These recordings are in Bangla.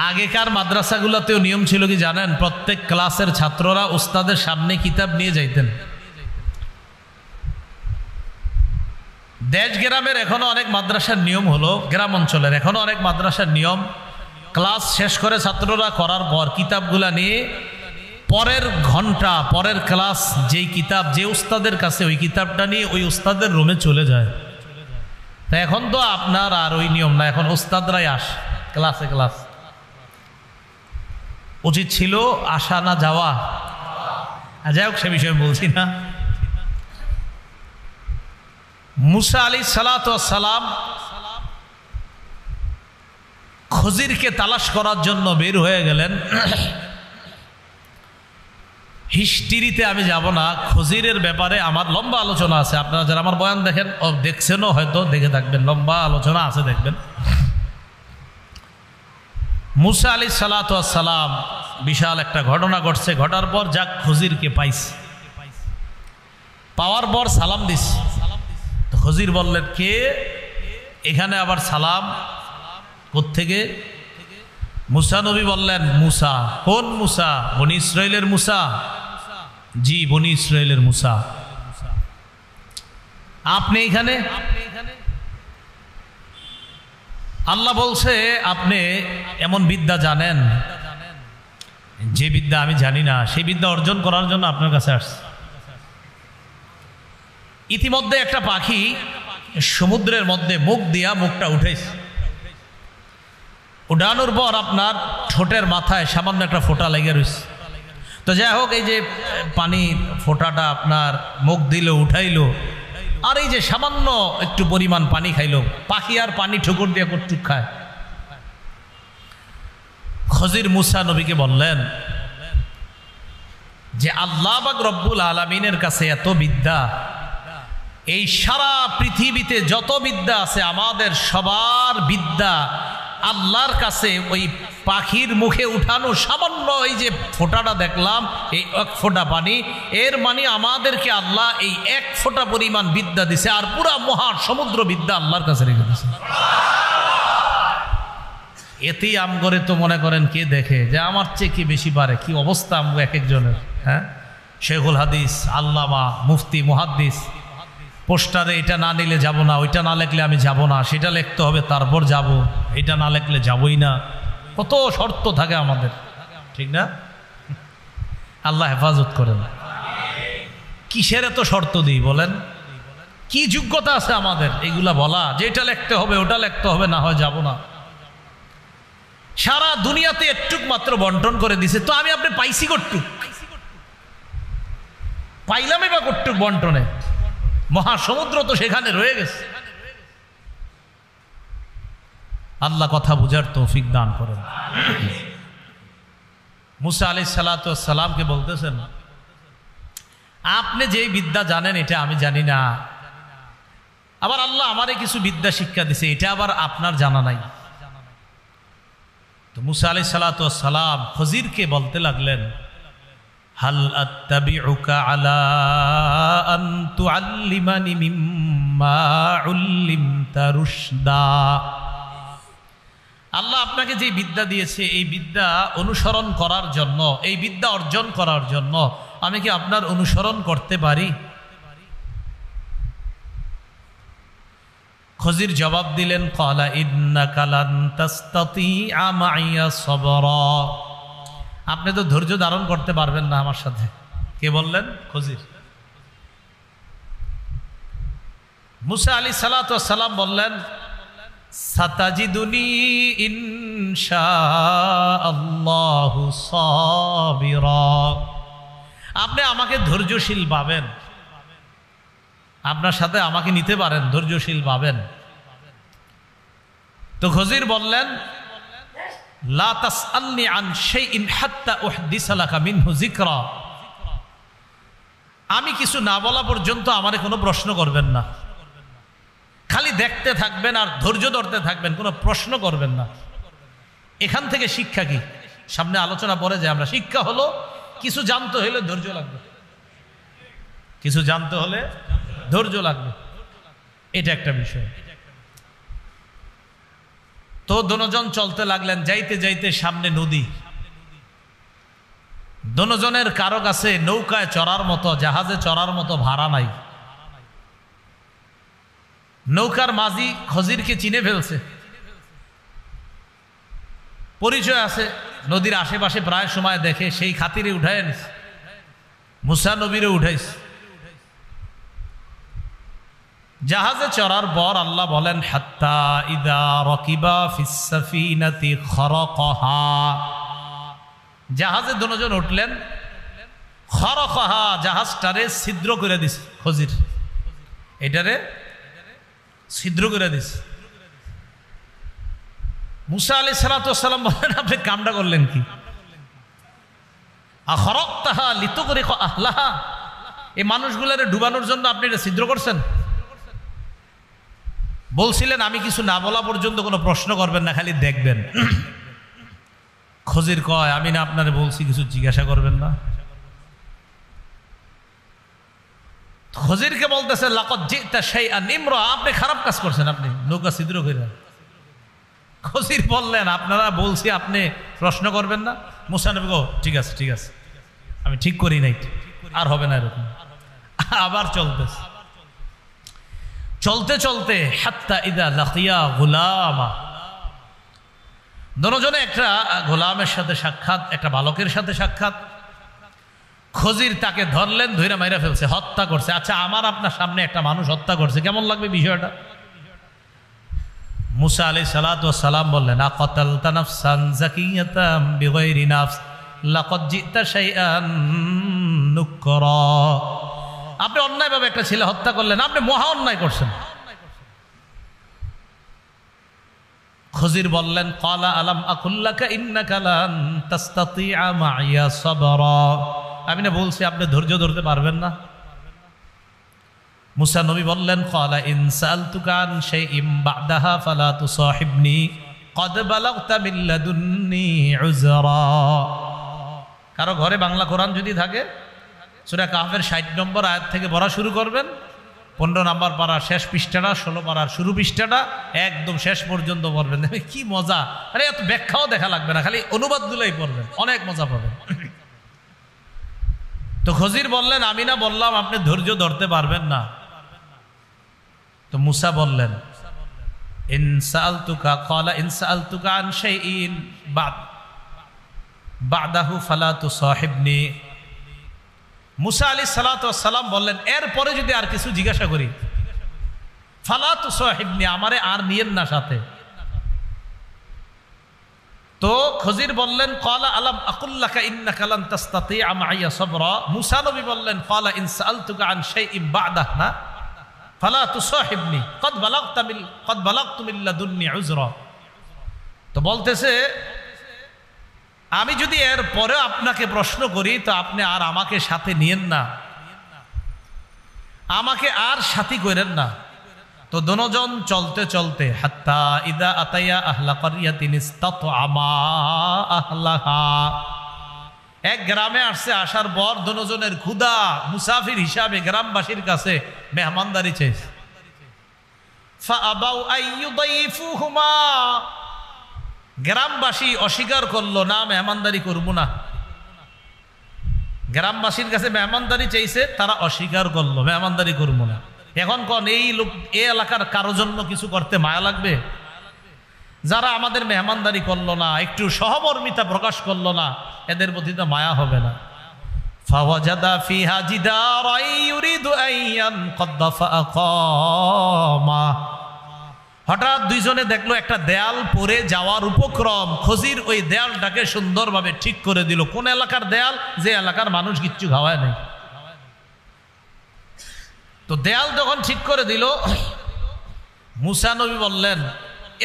আগেকার মাদ্রাসাগুলোতেও নিয়ম ছিল কি জানেন, প্রত্যেক ক্লাসের ছাত্ররা উস্তাদের সামনে কিতাব নিয়ে যাইতেন। দেশ গ্রামের এখনো অনেক মাদ্রাসার নিয়ম হলো, গ্রাম অঞ্চলের এখনো অনেক মাদ্রাসার নিয়ম, ক্লাস শেষ করে ছাত্ররা করার পর কিতাবগুলা নিয়ে পরের ঘন্টা পরের ক্লাস যেই কিতাব যে উস্তাদের কাছে ওই কিতাবটা নিয়ে ওই উস্তাদের রুমে চলে যায়। তা এখন তো আপনার আর ওই নিয়ম না, এখন উস্তাদরাই ক্লাসে ক্লাস। উচিত ছিল আসা না যাওয়া, যাই হোক সে বিষয়ে বলছি না। মুসা আলাইহিস সালাতু ওয়াস সালাম খজিরকে তালাশ করার জন্য বের হয়ে গেলেন। হিস্ট্রিতে আমি যাব না, খজিরের ব্যাপারে আমার লম্বা আলোচনা আছে। আপনারা যারা আমার বয়ান দেখেন ও দেখছেনও হয়তো দেখে থাকবেন, লম্বা আলোচনা আছে দেখবেন। মুসা আলাইহিস সালাতু ওয়াস সালাম বিশাল একটা ঘটনা ঘটছে, ঘটার পর যাক খজিরকে পাইছে, পাওয়ার পর সালাম দিস। খজির বললেন কে এখানে আবার সালাম কোত্থেকে? মুসা নবী বললেন মুসা। কোন মুসা? বনি ইসরাইলের মুসা। জি বনি ইসরাইলের মুসা। আপনি এখানে? আল্লাহ বলছে আপনি এমন বিদ্যা জানেন যে বিদ্যা আমি জানি না, সেই বিদ্যা অর্জন করার জন্য আপনার কাছে আসছে। ইতিমধ্যে একটা পাখি সমুদ্রের মধ্যে মুখ দিয়া মুখটা উঠেছে, উড়ানোর পর আপনার ঠোঁটের মাথায় সামান্য একটা ফোঁটা লেগে রয়েছে। তো যাই হোক, এই যে পানি ফোঁটাটা আপনার মুখ দিল উঠাইলো, আর এই যে সামান্য একটু পরিমাণ পানি খাইলো, পাখি আর পানি ঠুকুর দিয়ে কটুক খায়। খজির মুসা নবীকে বললেন যে আল্লাহ পাক রব্বুল আলামিনের কাছে এত বিদ্যা, এই সারা পৃথিবীতে যত বিদ্যা আছে আমাদের সবার বিদ্যা আল্লাহর কাছে ওই পাখির মুখে উঠানো সামান্য এই যে ফোঁটাটা দেখলাম, এই এক ফোঁটা পানি, এর মানে আমাদেরকে আল্লাহ এই এক ফোঁটা পরিমাণ বিদ্যা দিছে, আর পুরা মহা সমুদ্র বিদ্যা আল্লাহর কাছে রেখে দিছে। এতেই আম করে তো মনে করেন কে দেখে যে আমার চেয়ে কি বেশি পারে, কি অবস্থা আমগো এক একজনের। হ্যাঁ, শেখুল হাদিস, আল্লামা, মুফতি, মুহাদ্দিস, পোস্টারে এটা না নিলে যাব না, ওইটা না লিখলে আমি যাব না, সেটা লিখতে হবে তারপর যাব, এটা না লিখলে যাবই না। কত শর্ত থাকে আমাদের, ঠিক না? আল্লাহ হেফাজত করেন। কিসের এত শর্ত দিই বলেন? কি যোগ্যতা আছে আমাদের এইগুলা বলা যে এটা লিখতে হবে ওটা লিখতে হবে, না হয় যাব না? সারা দুনিয়াতে একটুক মাত্র বন্টন করে দিছে, তো আমি আপনি পাইছি কটুক, পাইলামই বা কটুক বন্টনে? মহাসমুদ্র তো সেখানে রয়ে গেছে। আল্লাহ কথা বুঝার তৌফিক দান করেন। মুসা আলাইহিস সালাতু ওয়াস সালামকে বলতেছেন আপনি যেই বিদ্যা জানেন এটা আমি জানি না, আবার আল্লাহ আমারে কিছু বিদ্যা শিক্ষা দিছে, এটা আবার আপনার জানা নাই। তো মুসা আলাইহিস সালাতু ওয়াস সালাম খজিরকে বলতে লাগলেন হাল আত্তাবিউকা আলা আন তুআল্লিমানি মিম্মা উল্লিমতা রুশদা। আল্লাহ আপনাকে যে বিদ্যা দিয়েছে এই বিদ্যা অনুসরণ করার জন্য, এই বিদ্যা অর্জন করার জন্য আমি কি আপনার অনুসরণ করতে পারি? খজির জবাব দিলেন ক্বালা ইন্নাকা লান তাসতাতিআ মাইয়া সাবরা। আপনি তো ধৈর্য ধারণ করতে পারবেন না আমার সাথে। কে বললেন? খজির। মুসা আলাইহিস সালাতু ওয়াস সালাম বললেন সাতাজিদুনি ইনশাআল্লাহু সাবিরা। আপনি আমাকে ধৈর্যশীল পাবেন, আপনার সাথে আমাকে নিতে পারেন, ধৈর্যশীল পাবেন। তো খজির বললেন লা তাসআলনি আন শাইইন হাত্তা উহদিসা লাকা মিনহু যিকরা। আমি কিছু না বলা পর্যন্ত আমারে কোনো প্রশ্ন করবেন না, খালি দেখতে থাকবেন আর ধৈর্য ধরতে থাকবেন, কোনো প্রশ্ন করবেন না। এখান থেকে শিক্ষা কি? সামনে আলোচনা পরে যে আমরা শিক্ষা হলো কিছু জানতে হলে ধৈর্য লাগবে, কিছু জানতে হলে ধৈর্য লাগবে, এটা একটা বিষয়। তো দুজন চলতে লাগলেন, যাইতে যাইতে সামনে নদী। দুজনের কারো কাছে নৌকায় চড়ার মতো, জাহাজে চড়ার মতো ভাড়া নাই। নৌকার মাঝি খজিরকে চিনে ফেলছে, পরিচয় আছে, নদীর আশেপাশে প্রায় সময় দেখে, সেই খাতিরে উঠায় নিছে, মুসা নবীরে উঠাইছে। জাহাজে চড়ার পর আল্লাহ বলেন, হাত্তা ইদা রাকিবা ফিস সাফিনাতি খরকহা, জাহাজে দুজন উঠলেন, খরকহা জাহাজটারে ছিদ্র করে দিছে, খজির এটারে ছিদ্র করে দিছে। মুসা আলাইহিস সালাতু ওয়াস সালাম বলেন, আপনি কামটা করলেন কি? আখরাকতাহা লিতুগরিকা আহলাহা, এই মানুষগুলোরে ডুবানোর জন্য আপনি এটা ছিদ্র করছেন? বলছিলেন আমি কিছু না বলা পর্যন্ত কোনো প্রশ্ন করবেন না, খালি দেখবেন। খজির কয়, আমি না আপনারে বলছি কিছু জিজ্ঞাসা করবেন না? খজিরকে বলতেছে, লাকাদ জিতা শাইআন ইমরা, আপনি খারাপ কাজ করছেন, আপনি নৌকা ছিদ্র করে। খজির বললেন, আপনারা বলছি আপনি প্রশ্ন করবেন না। মুসা নবী গো, ঠিক আছে ঠিক আছে, আমি ঠিক করি নাই, আর হবে না এরকম। আবার চলতেছে, চলতে চলতে হাত্তা ইদা লাকিয়া গুলামা, দুজনে একটা গোলামের সাথে সাক্ষাৎ, একটা বালকের সাথে সাক্ষাৎ। খজির তাকে ধরলেন, ধইরা মাইরা ফেলছে, হত্যা করছে। আচ্ছা, আমার আপনার সামনে একটা মানুষ হত্যা করছে, কেমন লাগবে বিষয়টা? মুসা আলাইহিস সালাতু ওয়াস সালাম বললেন, আকাতালতা নাফসান যাকিয়াতাম বিগাইরি নাফস লাকাদ জিতা শাইআন নুকরা, আপনি অন্যায়ভাবে একটা ছেলে হত্যা করলেন, আপনি মহা অন্যায় করছেন। খজির বললেন, ক্বালা আলাম আকুল্লাকা ইন্নাকা লান তাসতাতিআ মাইয়া সাবরা, আমি না বলছি আপনি ধৈর্য ধরতে পারবেন না? মুসা নবী বললেন, ক্বালা ইন সাআলতুকা আন শাইইন বা'দাহা ফালা তুসাহিবনি ক্বাদ বালাগতা মিন লাদুন্নি উযরা। কারো ঘরে বাংলা কোরআন যদি থাকে, সূরা কাহফের 60 নম্বর আয়াত থেকে পড়া শুরু করবেন, 15 নম্বর পারার শেষ পৃষ্ঠাটা, 16 পারার শুরু পৃষ্ঠাটা, একদম শেষ পর্যন্ত পড়বেন। কি মজা! আরে এত ব্যাখ্যাও দেখা লাগবে না, খালি অনুবাদগুলোই পড়বেন, অনেক মজা পাবেন। তো খজির বললেন, আমি না বললাম আপনি ধৈর্য ধরতে পারবেন না? তো মুসা বললেন, ইন সাআলতুকা ক্বালা ইন সাআলতুকা আন শাইইন বা'দাহু ফালা তুসাহিবনি। মুসা আলাইহিস সালাতু ওয়াস সালাম বললেন, এরপরে যদি আর কিছু জিজ্ঞাসা করি, ফালা তুসাহিবনি, আমারে আর নিয়েন না সাথে। তো খজির বললেন, ক্বালা আলাম আকুল্লাকা ইন্নাকা লান তাসতাতিআ মাইয়া সাবরা। মুসা নবী বললেন, ক্বালা ইন সাআলতুকা আন শাইইন বা'দাহু না ফালা তুসাহিবনি ক্বাদ বালাগতু মিন লাদুন্নি উযরা। তো বলতেছে, আমি যদি এর পরে আপনাকে প্রশ্ন করি তো আপনি আর আমাকে সাথে নিয়েন না, আমাকে আর সাথী করেন না। তো দুজন চলতে চলতে হাত্তা ইদা আতাইয়া আহলা ক্বরিয়াতিন ইসতাতআমা আহলাহা, এক গ্রামে আসছে, আসার পর দুজনের ক্ষুধা, মুসাফির হিসাবে গ্রামবাসীর কাছে মেহমানদারি চাইছে। ফাআবাউ আইয়ুদাইফুহুমা, গ্রামবাসী অস্বীকার করলো, না মেহমানদারি করবো না। গ্রামবাসীর কাছে মেহমানদারি চাইছে, তারা অস্বীকার করলো, মেহমানদারি করবো না। এখন কোন এই লোক, এই এলাকার কারো জন্য কিছু করতে মায়া লাগবে? যারা আমাদের মেহমানদারি করলো না, একটু সহমর্মিতা প্রকাশ করলো না, এদের প্রতি তো মায়া হবে না। ফাওয়াজাদা ফিহা জিদারান ইউরিদু আন ইয়ানকাদ্দা ফাআকামা, হঠাৎ দুইজনে দেখলো একটা দেয়াল পড়ে যাওয়ার উপক্রম। খজির ওই দেয়ালটাকে সুন্দরভাবে ঠিক করে দিল। কোন এলাকার দেয়াল? যে এলাকার মানুষ কিচ্ছু খাওয়ায় নাই। তো দেয়াল যখন ঠিক করে দিল, মুসা নবী বললেন,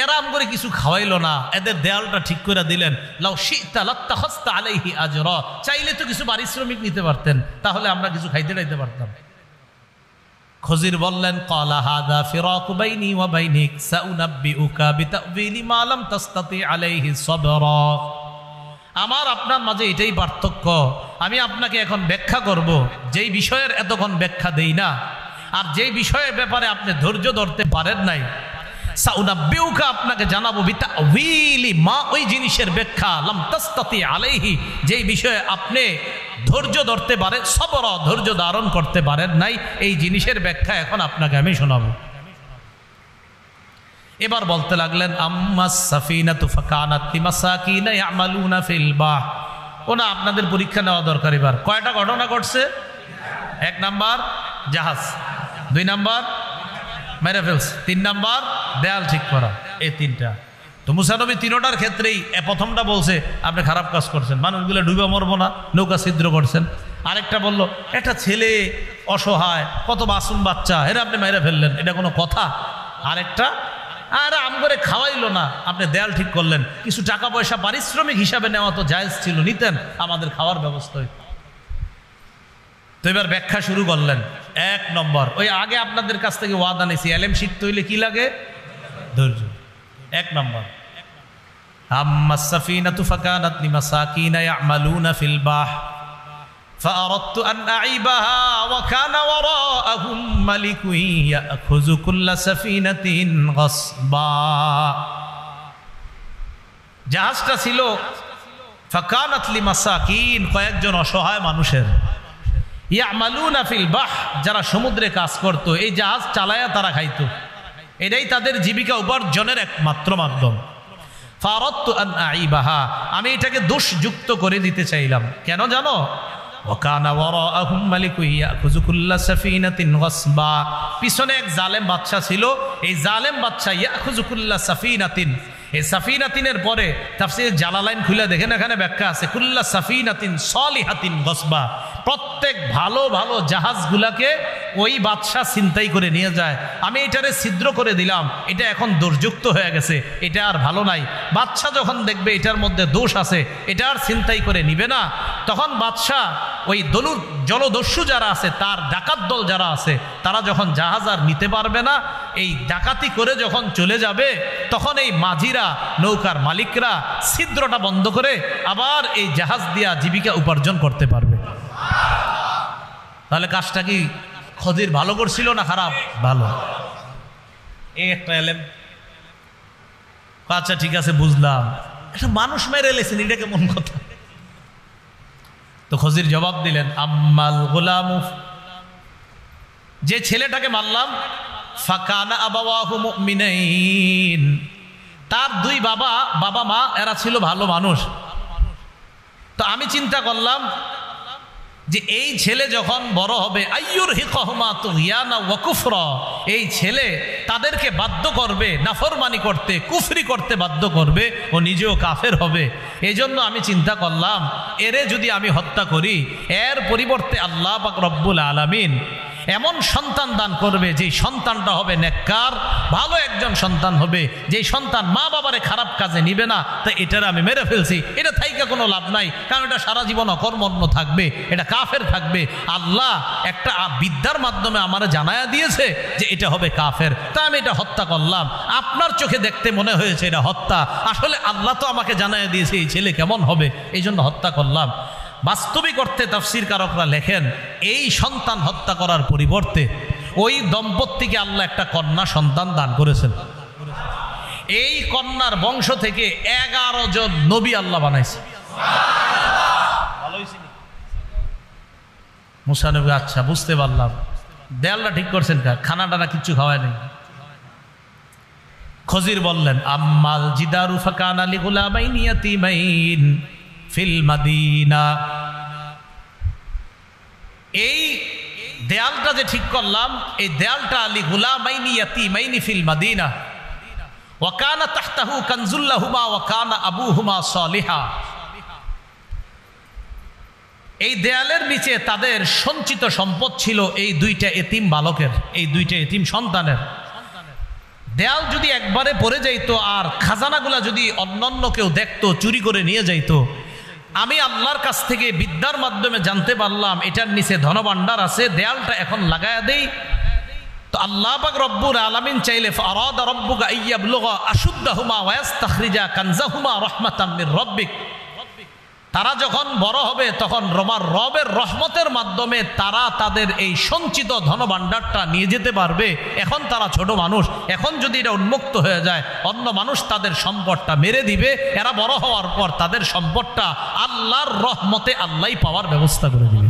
এরাম করে কিছু খাওয়াইলো না, এদের দেয়ালটা ঠিক করে দিলেন। লাউ শি'তা লাত্তাখাযতা আলাইহি আজরা, চাইলে তো কিছু পারিশ্রমিক নিতে পারতেন, তাহলে আমরা কিছু খাইতে যাইতে পারতাম। খজির বললেন, ক্বালা হাযা ফিরাকু বাইনি ওয়া বাইনিক সাউনাব্বিউকা বিতা'ওয়িলি মা লাম তাসতাতি আলাইহি সাবরা, আমার আপনার মাঝে এটাই পার্থক্য। আমি আপনাকে এখন ব্যাখ্যা করব যেই বিষয়ের এতক্ষণ ব্যাখ্যা দেই না, আর যেই বিষয়ের ব্যাপারে আপনি ধৈর্য ধরতে পারেন নাই, সাউনাব্বিউকা আপনাকে জানাবো বিতাউইলি মা, ওই জিনিসের ব্যাখ্যা লাম তাস্তাতি আলাইহি, যেই বিষয়ে আপনি ধৈর্য ধরতে পারে, সবর ধৈর্য ধারণ করতে পারেন নাই, এই জিনিসের ব্যাখ্যা এখন আপনাকে আমি শোনাবো। এবার বলতে লাগলেন আম্মাস সাফিনাতু ফাকানাত লিমাসাকিনা ইয়ামালুনা ফিল বাহর। ওনা আপনাদের পরীক্ষা নেওয়া দরকার। এবার কয়টা ঘটনা ঘটছে? 1 নাম্বার জাহাজ, 2 নাম্বার মেরে ফেলছে, 3 নাম্বার দেয়াল ঠিক করা, এই 3টা। তো মুসা নবী 3টার ক্ষেত্রেই প্রথমটা বলছে আপনি খারাপ কাজ করছেন, মানুষগুলো ডুবে মরবো না, নৌকা ছিদ্র করছেন। আরেকটা বললো একটা ছেলে অসহায়, কত মাসুম বাচ্চা, এরা আপনি মেরে ফেললেন, এটা কোনো কথা? আরেকটা আর আম করে খাওয়াইলো না, আপনি দেয়াল ঠিক করলেন, কিছু টাকা পয়সা পারিশ্রমিক হিসাবে নেওয়া তো জায়েজ ছিল, নিতেন, আমাদের খাওয়ার ব্যবস্থা হইত। তো এবার ব্যাখ্যা শুরু করলেন। 1 নম্বর, ওই আগে আপনাদের কাছ থেকে ওয়াদা নিয়েছি, এলেম শিখতে হইলে কি লাগে? ধৈর্য। 1 নম্বর, আম্মাস সাফিনাতু ফাকানাত লিমাসাকিনা ইয়ামালুনা ফিল বাহর فأردت أن أعيبها وكان وراءهم ملك يأخذ كل سفينة غصبا। জাহাজটা ছিল ফাকানাত লিমাসাকিন, কয়েকজন অসহায় মানুষের, ইয়ামালুনা ফিল বাহর, যারা সমুদ্রে কাজ করত, এই জাহাজ চালায়া তারা খাইতো, এটাই তাদের জীবিকা উপার্জনের একমাত্র মাধ্যম। ফারাদতু আন আইবাহা, আমি এটাকে দোষযুক্ত করে দিতে চাইলাম। কেন জানো? ওয়াকানা ওয়ারাআহুম মালিকুন ইয়াখুযু কুল্লা সাফিনাতিন গাসবা, পিছনে এক জালেম বাদশা ছিল, এই জালেম বাদশা ইয়াখুযু কুল্লা সাফিনাতিন, এই সাফিনাতিনের পরে তাফসীর জালালাইন খুলে দেখেন, এখানে ব্যাখ্যা আছে কুল্লা সাফিনাতিন সলিহাতিন গাসবা, প্রত্যেক ভালো ভালো জাহাজগুলাকে ওই বাদশা ছিনতাই করে নিয়ে যায়। আমি এটারে ছিদ্র করে দিলাম, এটা এখন দোষযুক্ত হয়ে গেছে, এটা আর ভালো নাই। বাদশা যখন দেখবে এটার মধ্যে দোষ আছে, এটা আর ছিনতাই করে নিবে না, তখন বাদশা ওই জলদস্যু যারা আছে, তার ডাকাত দল যারা আছে, তারা যখন জাহাজ আর নিতে পারবে না, এই ডাকাতি করে যখন চলে যাবে, তখন এই মাঝিরা, নৌকার মালিকরা ছিদ্রটা বন্ধ করে আবার এই জাহাজ দিয়া জীবিকা উপার্জন করতে পারবে। তাহলে কাজটা কি খদির ভালো করছিল না খারাপ? ভালো। এই একটা এলেম। আচ্ছা ঠিক আছে, বুঝলাম, একটা মানুষ মেরে এলেছেন, এটা কেমন কথা? তো খজির জবাব দিলেন আম্মাল গোলামু, যে ছেলেটাকে মারলাম, ফাকানা আবাওয়াহু মুমিনাইন, তার 2 বাবা মা এরা ছিল ভালো মানুষ। তো আমি চিন্তা করলাম যে এই ছেলে যখন বড় হবে, আইয়ুরহিকুহুমা তুগয়ানা ওয়া কুফরা, এই ছেলে তাদেরকে বাধ্য করবে নাফরমানি করতে, কুফরি করতে বাধ্য করবে, ও নিজেও কাফের হবে। এই জন্য আমি চিন্তা করলাম এরে যদি আমি হত্যা করি, এর পরিবর্তে আল্লাহ পাক রব্বুল আলামিন এমন সন্তান দান করবে, যেই সন্তানটা হবে নেককার, ভালো একজন সন্তান হবে, যেই সন্তান মা বাবারে খারাপ কাজে নিবে না। তাই এটারে আমি মেরে ফেলছি, এটা থাইকা কোনো লাভ নাই, কারণ এটা সারা জীবন অকর্মণ্য থাকবে, এটা কাফের থাকবে। আল্লাহ একটা বিদ্যার মাধ্যমে আমারে জানায়া দিয়েছে যে এটা হবে কাফের, তাই আমি এটা হত্যা করলাম। আপনার চোখে দেখতে মনে হয়েছে এটা হত্যা, আসলে আল্লাহ তো আমাকে জানায়া দিয়েছে এই ছেলে কেমন হবে, এই জন্য হত্যা করলাম। বাস্তবিক অর্থে তাফসীর কারকরা লেখেন, এই সন্তান হত্যা করার পরিবর্তে ওই দম্পতিকে আল্লাহ একটা কন্যা সন্তান দান করেছেন। এই কন্যার বংশ থেকে 11 জন নবী আল্লাহ বানাইছে। মুসা নবী, আচ্ছা বুঝতে পারলাম, দেয়ালটা ঠিক করছেন, খানাটা না কিচ্ছু খাওয়ায় নেই। খজির বললেন আম্মাল জিদারু ফাকানা লিগুলামাইনি ইয়াতীমাইন ফিল মাদিনা, এই দেয়ালটা যে ঠিক করলাম, এই দেয়ালটা লিগুলামাইনি ইয়াতীমাইনি ফিল মাদিনা ওয়া কানা তাহতাহু কানজুল লাহুমা ওয়া কানা আবুহুমা সালিহা, এই দেয়ালের নিচে তাদের সঞ্চিত সম্পদ ছিল এই 2টা এতিম বালকের, এই 2টা এতিম সন্তানের। দেয়াল যদি একবারে পড়ে যাইতো আর খাজানাগুলা যদি অন্যান্য কেউ দেখতো, চুরি করে নিয়ে যাইতো, আমি আল্লাহর কাছ থেকে বিদ্যার মাধ্যমে জানতে পারলাম এটার নিচে ধনভাণ্ডার আছে, দেয়ালটা এখন লাগায়া দেই। তো আল্লাহ পাক রব্বুল আলামিন চাইলে ফারাদা রাব্বুকা আইয়াবলুগা আশুদ্দাহুমা ওয়া ইস্তাখরিজা কানজাহুমা রাহমাতাম মির রাব্বিক, তারা যখন বড় হবে তখন রবের রহমতের মাধ্যমে তারা তাদের এই সঞ্চিত ধনভাণ্ডারটা নিয়ে যেতে পারবে। এখন তারা ছোট মানুষ, এখন যদি এটা উন্মুক্ত হয়ে যায় অন্য মানুষ তাদের সম্পদটা মেরে দিবে। এরা বড় হওয়ার পর তাদের সম্পদটা আল্লাহর রহমতে আল্লাহই পাওয়ার ব্যবস্থা করে দিবে।